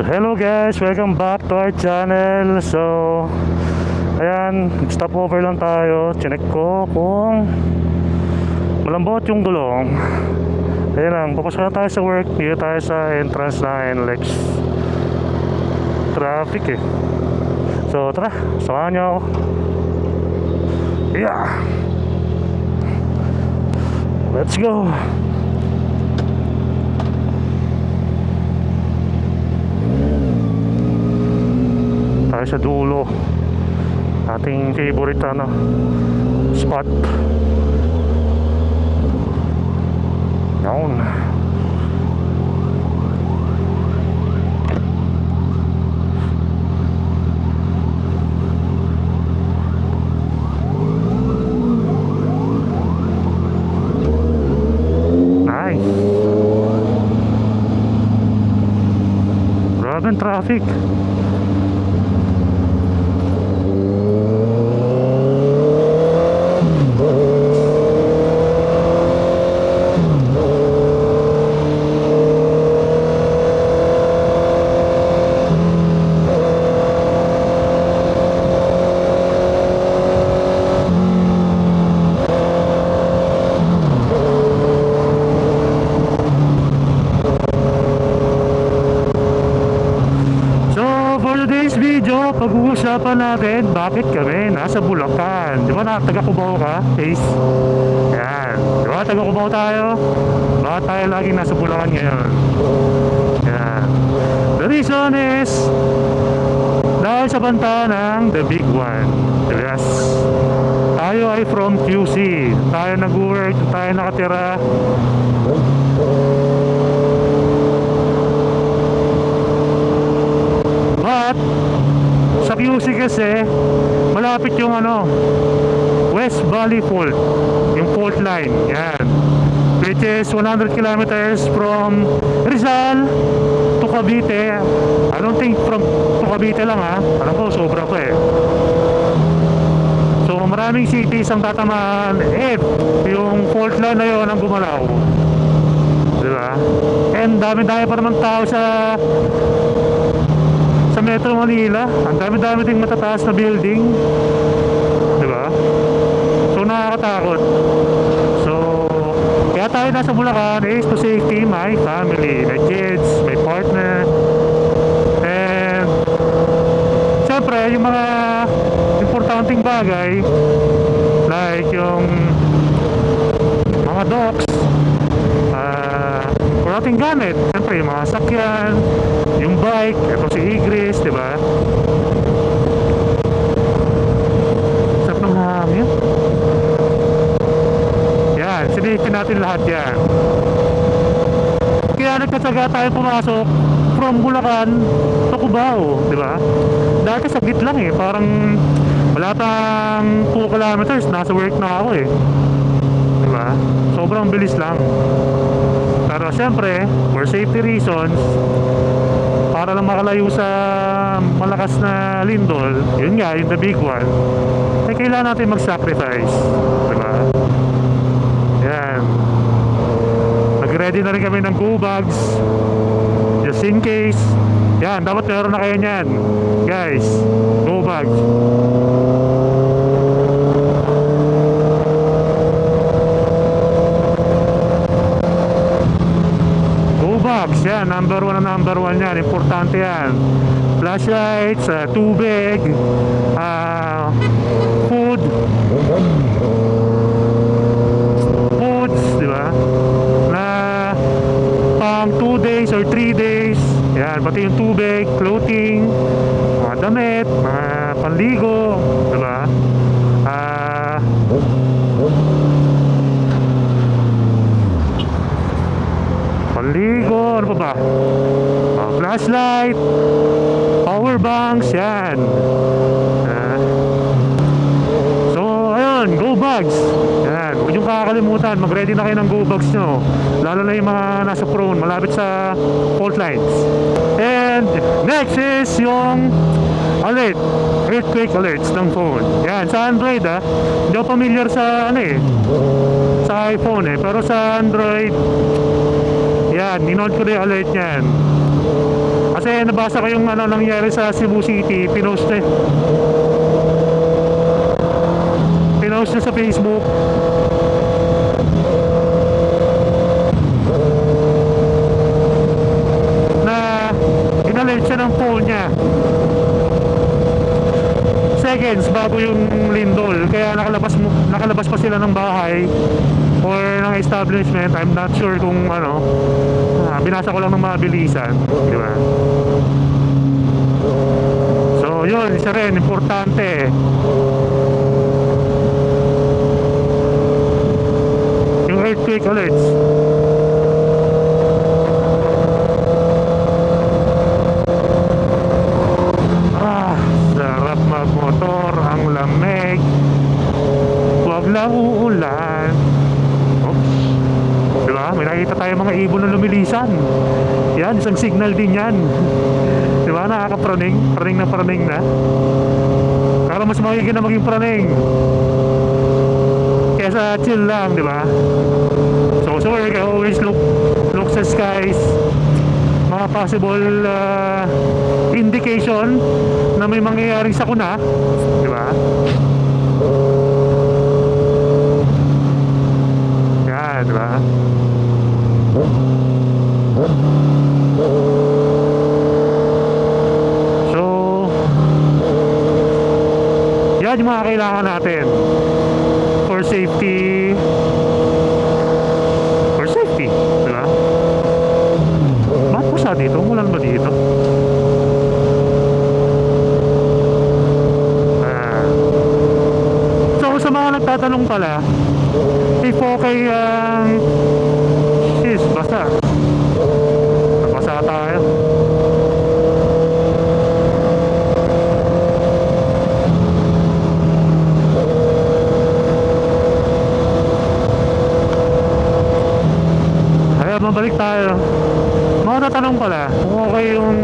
Hello guys, welcome back to our channel. So, ayan, stop over lang tayo. Chinek ko kung malambot yung gulong. Ayan lang, papasok na tayo sa work. Dito tayo sa entrance na NLEX. Traffic eh. So tara, samahan nyo ako. Yeah, let's go. Tayo sa dulo, ating favorite spot. Yun. Nice. Grabe ang traffic. Pag-uusapan natin bakit kami nasa Bulacan. Di ba taga Cubao ka, Ace? Yan. Di ba taga Cubao tayo? Bakit tayo laging nasa Bulacan ngayon? Yan. The reason is dahil sa banta ng The Big One. Yes. Tayo ay from QC. Tayo nag-work, tayo nakatira. But sa QC kasi malapit yung West Valley Fault, yung fault line, yan, which is 100 kilometers from Rizal to Cavite. I don't think from to Cavite lang alam ko sobra ko so maraming cities ang tatamaan if yung fault line na yun ang gumalaw, diba? And dami-dami pa naman tao sa Metro Manila. Ang dami-dami ding matataas na building, diba? So nakakatakot. So kaya tayo nasa Bulacan is to safety my family, my kids, my partner, and syempre yung mga importanteng bagay like yung mga docks, wala ating gamit, syempre yung mga sakyan, yung bike, ito si Igris, diba? Sarap ng hangin. Yan, sinitin natin lahat yan. Kaya nagkatsaga tayo pumasok from Bulacan to Cubao, diba? Dati saglit lang parang wala pang 2 kilometers, nasa work na ako diba? Sobrang bilis lang. Pero syempre, for safety reasons, para lang makalayo sa malakas na lindol, yun nga, yung The Big One, ay kailangan natin mag-sacrifice, diba? Yan. Nag-ready na rin kami ng go bags just in case. Yan, dapat meron na kayo nyan, guys. Go bags. Yan, number 1 na number 1 yan. Importante yan. Flashlights, tubig, foods, diba? Na pang 2 days or 3 days. Yan, pati yung tubig, clothing, mga damit, mga panligo, diba? Panligo, ano pa ba? Flashlight, power banks, yan. So, ayun, go bags. Yan, huwag niyong kakalimutan, mag-ready na kayo ng go bags nyo. Lalo na yung mga nasa prone, malapit sa fault lines. And next is yung alert, earthquake alerts ng phone. Yan, sa Android hindi ako familiar sa sa iPhone pero sa Android, yan, ninood ko na yung alert niyan. Kasi Kasi nabasa ko yung ano nangyari sa Cebu City, pinost niya sa Facebook. Na inalert siya ng phone niya seconds bago yung lindol, kaya nakalabas pa sila ng bahay or ng establishment. I'm not sure kung ano, binasa ko lang ng mabilisan, di ba? So yun, isa rin importante yung earthquake alerts. Sarap magmotor, ang lamig, huwag lang uulan. Oops. Diba? May nakikita tayo mga ibon na lumilisan. Yan, isang signal din yan. Diba? Nakakapraning, praning na. Pero mas magiging na maging praning kesa chill lang, diba? So I always look sa skies, mga possible indication na may mangyayaring sakuna, di ba? Yan, di ba? So yan yung mga kailangan natin for safety, di ba? Bakit po sa dito? Umulan ba dito? So sa mga nagtatanong pala, if okay basa. Nabasa tayo. Kaya mabalik tayo. Mga tatanong pala kung okay yung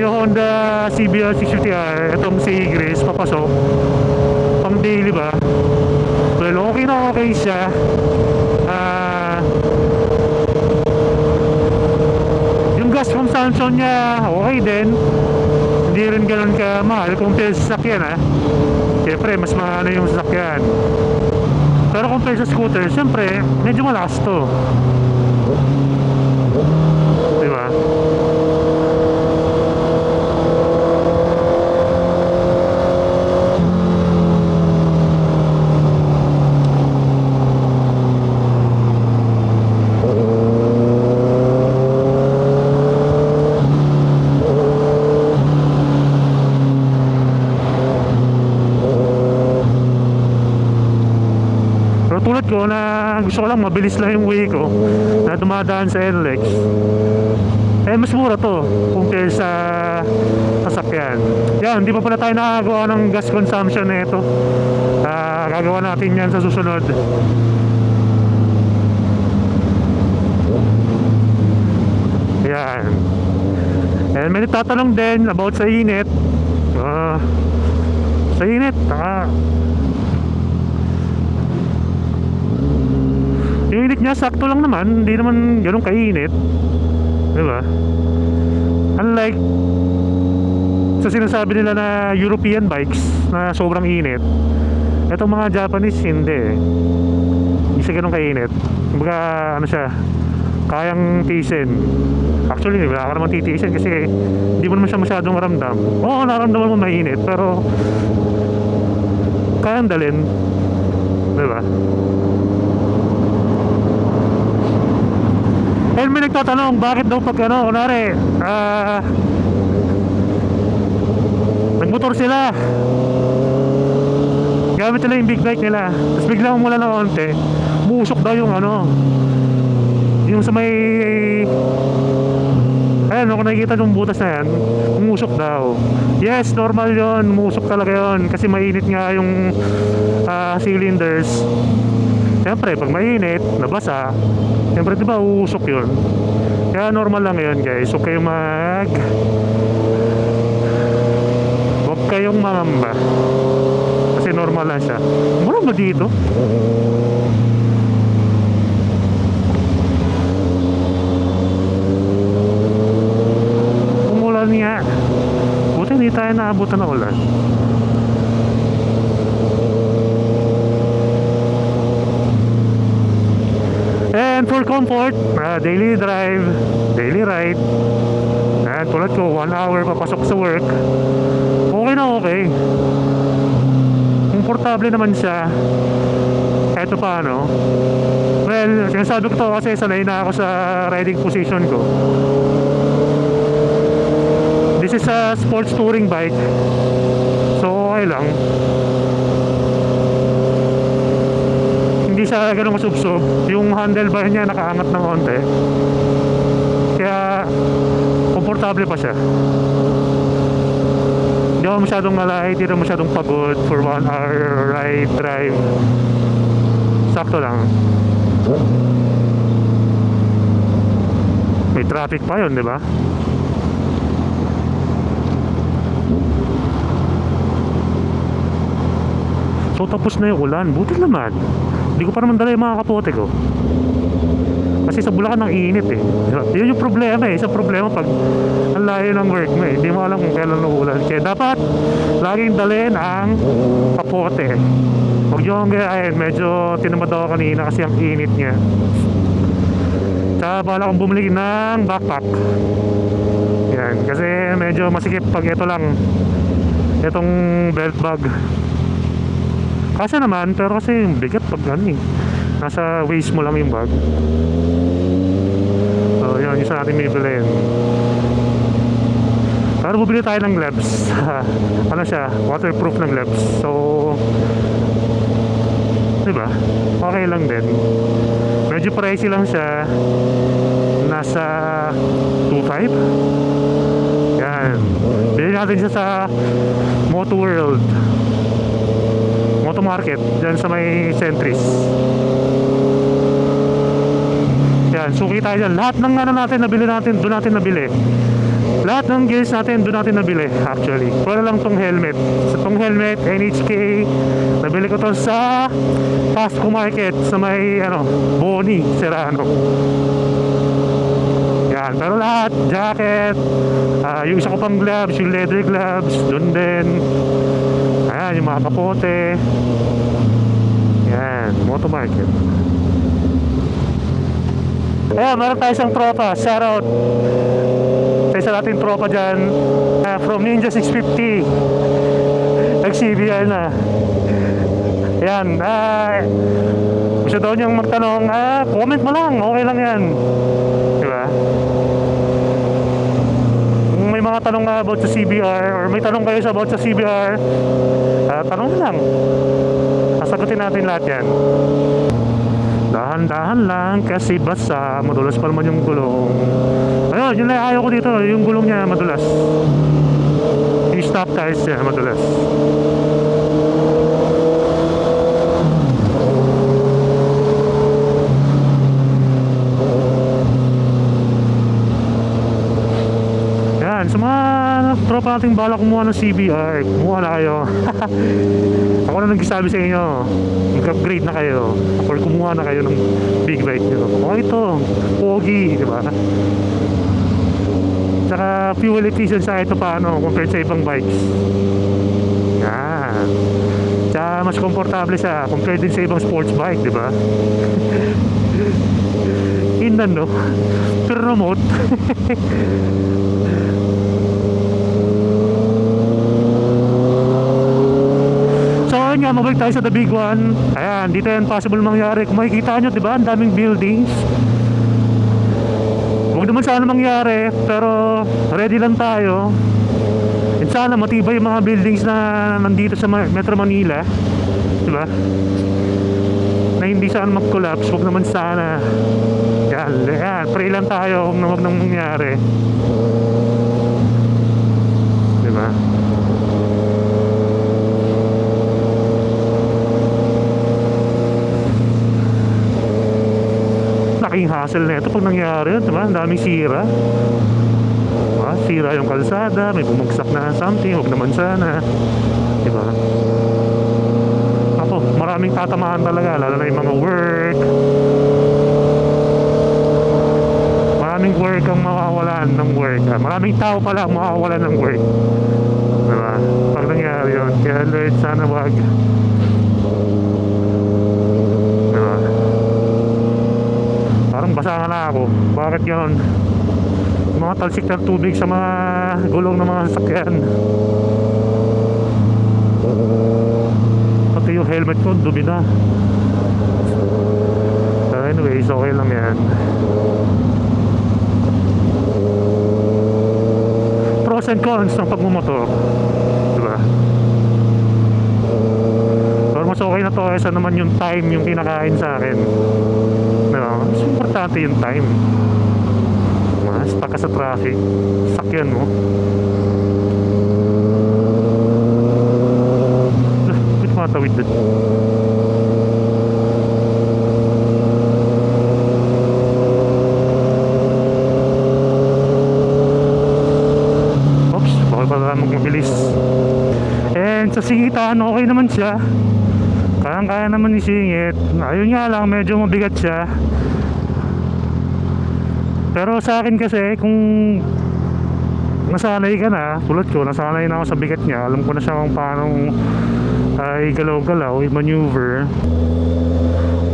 Honda CBR 650R, itong si Grace papasok pang daily ba? Well, okay na okay siya. Yung gas consumption niya okay din, hindi rin ganun ka mahal compare sa sasakyan. Siyempre mas mahal yung sasakyan, pero compare sa scooter, siyempre medyo malakas to, diba? Tulad ko na gusto ko lang mabilis lang yung way ko na dumadaan sa NLEX, mas mura to compare sa sasakyan. Yan, hindi pa pala tayo nakagawa ng gas consumption na ito. Gagawa natin yan sa susunod. Yan. And may nagtatanong din about sa init. Sa init, yung init niya sakto lang naman, hindi naman ganun kainit, diba? Unlike sa sinasabi nila na European bikes na sobrang init, etong mga Japanese hindi siya ganun kainit. Kumbaga ano siya, kayang tiisin. Actually wala ka naman titiisin kasi hindi mo naman siya masyadong maramdam. Oo, naramdaman mo mainit, pero kayang dalhin, diba? And may nagtatanong bakit daw pag ano, kunwari nagmotor sila, gamit nila yung big bike nila, tapos biglang mula ng onte, buusok daw yung ano, yung sa may ayan, kung nakikita yung butas na yan, umusok daw. Yes, normal yon, umusok talaga yon kasi mainit nga yung cylinders. Siyempre pag mainit, nabasa, siyempre diba uusok yun. Kaya normal lang yun guys. Huwag kayong huwag kayong mangamba, kasi normal lang siya. Mura ba dito? tayo naabutan ng ulan. And for comfort, daily drive, daily ride. And tulad ko, 1 hour papasok sa work. Okay na okay. Komportable naman siya. Eto paano. Well, sinasabi ko to kasi sanay na ako sa riding position ko. This is a sports touring bike. So okay lang. Hindi siya ganun kasubsob. Yung handlebar niya nakaangat ng konti. Kaya komportable pa siya. Hindi ako masyadong malay, hindi ako masyadong pagod for 1 hour ride, drive. Sakto lang. May traffic pa yun, di ba? So tapos na yung ulan. Buti naman. Hindi ko pa naman dala yung mga kapote ko. Kasi sa Bulacan ang init eh. Yun yung problema eh. Isang problema pag ang layo ng work mo eh. Hindi mo alam kung kailan uulan. Kaya dapat laging dalhin ang kapote. Huwag nyo ang gayahin. Medyo tinamad ako kanina kasi ang init niya. Tsaka bala kong bumili ng backpack. Yan. Kasi medyo masikip pag ito lang. Itong belt bag. Kasi naman, pero kasi bigat pag ano eh. Nasa waist mo lang yung bag. So yun, isa natin bibilin. Pero bubili tayo ng gloves. Ano siya, waterproof ng gloves. So diba, okay lang din. Medyo pricey lang siya. Nasa 2.5. Yan. Bilhin natin siya sa Moto World, Moto Market, dyan sa may Centris. Yan, suki tayo dyan. Lahat ng ano natin nabili natin, doon natin nabili. Lahat ng gears natin, doon natin nabili actually. Wala lang tong helmet. Sa tong helmet, NHK, nabili ko to sa Pasco Market, sa may ano, Boni, Serrano. Yan, pero lahat, jacket, yung isa ko pang gloves, yung leather gloves, doon din. Ayan, yung mga kapote. Yan, Moto Market. Ayan, meron tayo isang tropa. Shout out sa isa nating tropa dyan, from Ninja 650. Nag-CBR na. Ayan, gusto daw niyang magtanong, comment mo lang, okay lang yan. Diba? Kung may mga tanong about sa CBR, or may tanong kayo about sa CBR, tanong lang. Sasagutin natin lahat yan. Dahan-dahan lang kasi basa, madulas pa naman yung gulong. Ayun, yun lang ayaw ko dito, yung gulong niya madulas. Yung stop tires niya madulas. Yan, sa mga tropa nating bala kumuha ng CBR, kumuha na kayo. Ako na nagsasabi sa inyo, mag-upgrade na kayo or kumuha na kayo ng big bike nyo. Okay ito, pogi, diba? Tsaka fuel efficient sa ito paano compared sa ibang bikes. Yan. Tsaka mas komportable siya compared din sa ibang sports bike, diba? Inano, pero remote. Nga, mabalik tayo sa the big one. Ayan, dito yan possible mangyari. Kung makikita nyo, diba, ang daming buildings. Huwag naman sana mangyari, pero ready lang tayo. And sana matibay yung mga buildings na nandito sa Metro Manila, diba, na hindi sana mag-collapse. Huwag naman sana. Yan, pray lang tayo kung huwag nang mangyari, diba. Laking hassle na ito pag nangyari yun, diba? Ang daming sira. Diba? Sira yung kalsada, may bumagsak na something, huwag naman sana, diba? Ako, maraming tatamaan talaga, lalo na yung mga work. Maraming work ang mawawalan ng work. Maraming tao pala ang mawawalan ng work. Diba? Pag nangyari yun, kaya Lord, sana wag. Diba? Parang basa na ako. Bakit gano'n? Mga talsik ng tubig sa mga gulong ng mga sasakyan. Pati yung helmet ko, dumi na. So anyways, okay lang yan. Pros and cons ng pagmumotor, diba? Pero mas okay na to kaysa naman yung time yung kinakain sa akin, diba? Mas importante yung time. Mas stuck ka sa traffic, sakyan mo. Ba't matawid doon? Oops, baka pala magmabilis. And sa singitan, okay naman siya. Kaya naman isingit. Ayun nga lang, medyo mabigat siya. Pero sa akin kasi, kung nasanay ka na, tulad ko, nasanay na ako sa bigat niya, alam ko na siya kung paano galaw-galaw, maneuver,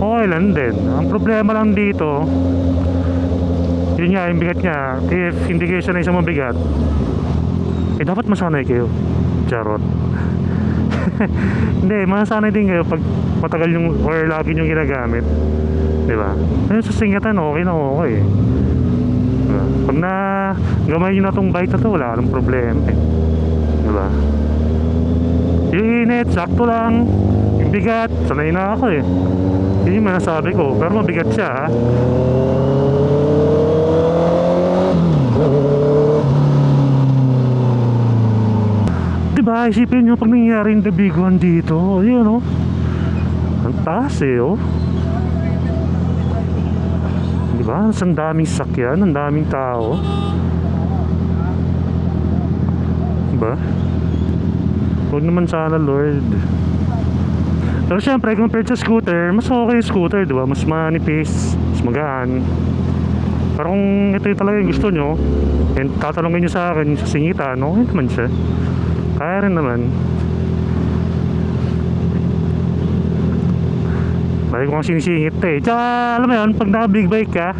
okay lang din. Ang problema lang dito, yun nga, yung bigat niya. If hindi kayo sanay sa mabigat, dapat masanay kayo. Charot. Hindi, masanay din kayo pag matagal yung, or lagi yung ginagamit, diba? Ayun, sa singatan, okay na okay. Pag na gamay nyo na tong bike na to, wala nang problema eh. Diba? Yung init, sakto lang. Yung bigat, sanay na ako eh. Yun yung masasabi ko. Pero mabigat siya ha. Diba, isipin nyo pag nangyari yung the big one dito. Yun oh. Ang taas eh oh. Diba? Ang daming sakyan, ang daming tao. Diba? Huwag naman sana, Lord. Pero syempre, compared sa scooter, mas okay yung scooter, diba? Mas manipis, mas magaan. Pero kung ito yung talaga yung gusto nyo, and tatanungin nyo sa akin, sa singitan, okay naman siya. Kaya rin naman. Lagi ko kang sinisingit eh. Tsaka alam mo yun, pag naka big bike ka,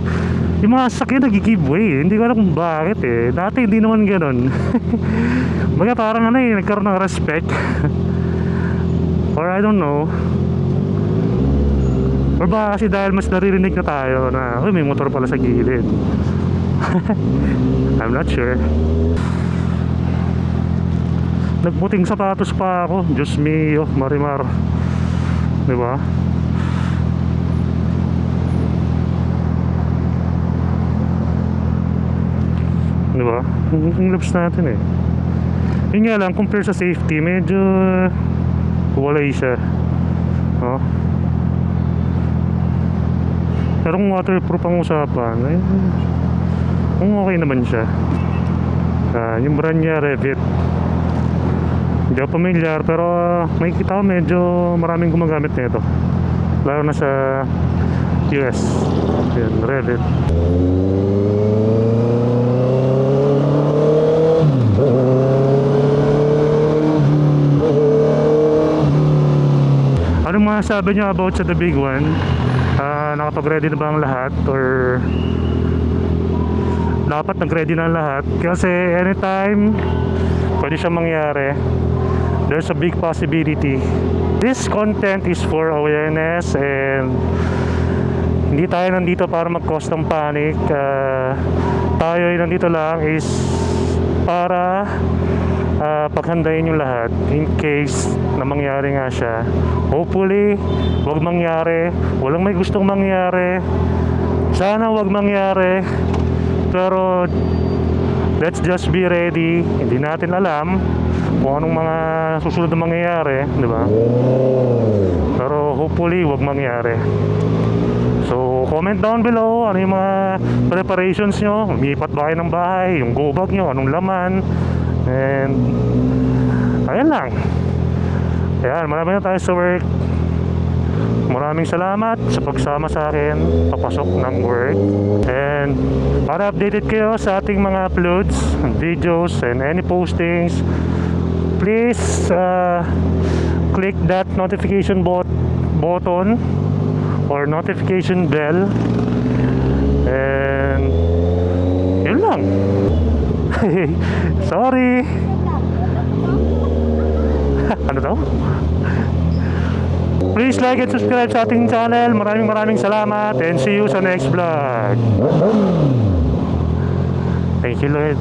yung mga sasakyan nag-give way. Hindi ko alam kung bakit eh. Dati hindi naman ganon. Baga parang ano eh, nagkaroon ng respect. Or I don't know. Or baka kasi dahil mas naririnig na tayo na uy, may motor pala sa gilid. I'm not sure. Nagputing sapatos pa ako. Diyos mio, Marimar. Diba? Diba? Yung loops natin eh. Yun nga lang, compare sa safety, medyo walay siya. Oh. Pero kung waterproof ang usapan, eh, kung okay naman siya. Yung brand niya, Revit. Hindi ako pamilyar, pero may kita ko medyo maraming gumagamit nito. Lalo na sa US. Yan, Revit. Anong masasabi nyo about sa the big one? Nakapag-ready na ba ang lahat? Or dapat nag-ready na ang lahat? Kasi anytime pwede siyang mangyari. There's a big possibility. This content is for awareness and hindi tayo nandito para mag-cause ng panic. Tayo ay nandito lang is para paghandayin yung lahat in case na mangyari nga siya. Hopefully wag mangyari. Walang may gustong mangyari. Sana wag mangyari. Pero let's just be ready. Hindi natin alam kung anong mga susunod na mangyayari, di ba? Pero hopefully wag mangyari. So comment down below ano yung mga preparations nyo. Lumipat ba kayo ng bahay? Yung go bag nyo, anong laman? And ayan lang. Ayan, marami na tayo sa work. Maraming salamat sa pagsama sa akin papasok ng work. And para updated kayo sa ating mga uploads, videos and any postings, please click that notification button or notification bell, and yun lang. Sorry. Ano to? Please like and subscribe sa ating channel. Maraming salamat and see you sa next vlog. Thank you, Lord.